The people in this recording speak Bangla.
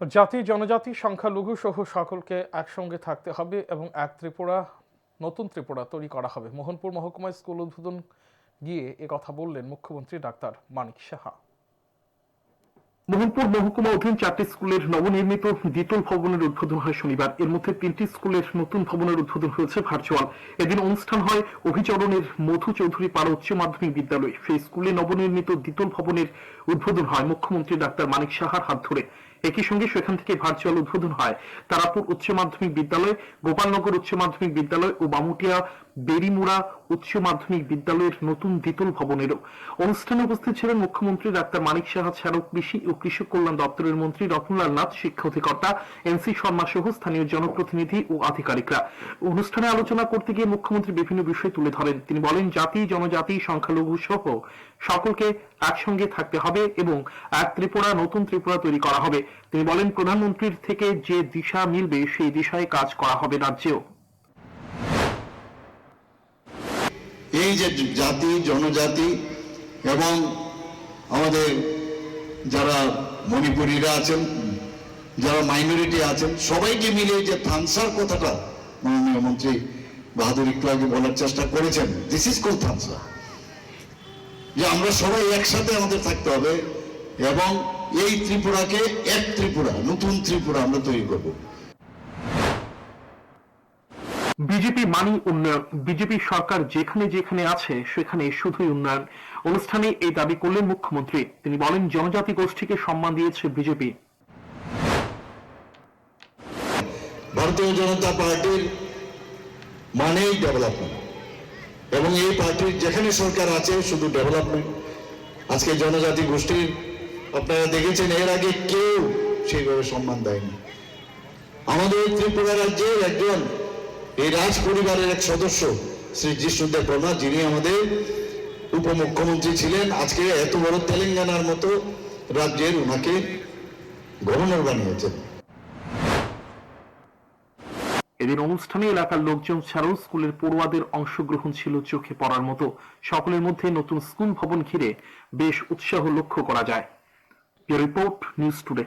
জাতি জনজাতি সংখ্যালঘু সহ সকলকে একসঙ্গে থাকতে হবে এবং এক ত্রিপুরা নতুন ত্রিপুরা তৈরি করা হবে। মোহনপুর মহকুমায় স্কুল উদ্বোধন গিয়ে একথা বললেন মুখ্যমন্ত্রী ডাক্তার মানিক সাহা। মোহনপুর মহকুমা অধীন 4টি স্কুলের নবনির্মিত দ্বিতল ভবনের উদ্বোধন হয় শনিবার। এর মধ্যে 3টি স্কুলের নতুন ভবনের উদ্বোধন হয়েছে ভার্চুয়াল। এদিন অনুষ্ঠান হয় অভিচরণের মধু চৌধুরী পাড়া উচ্চ মাধ্যমিক বিদ্যালয়। সেই স্কুলে নবনির্মিত দ্বিতল ভবনের উদ্বোধন হয় মুখ্যমন্ত্রী ডাক্তার মানিক সাহার হাত ধরে। একই সঙ্গে সেখান থেকে ভার্চুয়াল উদ্বোধন হয় তারাপুর উচ্চ মাধ্যমিক বিদ্যালয়, গোপালনগর উচ্চ মাধ্যমিক বিদ্যালয় ও বামুটিয়া বেরিমুড়া উচ্চ মাধ্যমিক বিদ্যালয়ের নতুন দ্বিতল ভবনেরও। অনুষ্ঠানে উপস্থিত ছিলেন মুখ্যমন্ত্রী ডাক্তার মানিক সাহা ছাড়াও কৃষি ও কৃষক কল্যাণ দপ্তরের মন্ত্রী রতনলাল নাথ, শিক্ষা অধিকর্তা এনসি শর্মা সহ স্থানীয় জনপ্রতিনিধি ও আধিকারিকরা। অনুষ্ঠানে আলোচনা করতে গিয়ে মুখ্যমন্ত্রী বিভিন্ন বিষয় তুলে ধরেন। তিনি বলেন, জাতি জনজাতি সংখ্যালঘু সহ সকলকে একসঙ্গে থাকতে হবে এবং এক ত্রিপুরা নতুন ত্রিপুরা তৈরি করা হবে। তিনি বলেন, প্রধানমন্ত্রীর থেকে যে দিশা মিলবে সেই দিশায় কাজ করা হবে রাজ্যেও। এই যে জাতি জনজাতি এবং আমাদের যারা মণিপুরীরা আছেন, যারা মাইনরিটি আছেন, সবাইকে মিলে যে থানসার কথাটা মাননীয় মন্ত্রী বাহাদুর একটু আগে বলার চেষ্টা করেছেন, দিস ইজ কল থানসা, যে আমরা সবাই একসাথে আমাদের থাকতে হবে এবং এই ত্রিপুরাকে এক ত্রিপুরা নতুন ত্রিপুরা আমরা তৈরি করব। বিজেপি মানি উন্নয়ন। বিজেপি সরকার যেখানে যেখানে আছে সেখানে শুধুই উন্নয়ন। অনুষ্ঠানে এই দাবি করলেন মুখ্যমন্ত্রী। তিনি বলেন, জনজাতি গোষ্ঠীকে সম্মান দিয়েছে বিজেপি। ভারতীয় জনতা পার্টির মানেই ডেভেলপমেন্ট এবং এই পার্টির যেখানে সরকার আছে শুধু ডেভেলপমেন্ট। আজকে জনজাতি গোষ্ঠীর আপনারা দেখেছেন এর আগে কেউ সেইভাবে সম্মান দেয়নি। আমাদের ত্রিপুরা রাজ্যের একজন এই রাজ পরিবারের এক সদস্য শ্রী জিষ্ণুদেব বর্মা, যিনি আমাদের উপমুখ্যমন্ত্রী ছিলেন, আজকে এত বড় তেলেঙ্গানার মতো রাজ্যের ওনাকে গভর্নর বানিয়েছেন। এদিন অনুষ্ঠানে এলাকার লোকজন ছাড়াও স্কুলের পড়ুয়াদের অংশগ্রহণ ছিল চোখে পড়ার মতো। সকলের মধ্যে নতুন স্কুল ভবন ঘিরে বেশ উৎসাহ লক্ষ্য করা যায়। Report news today.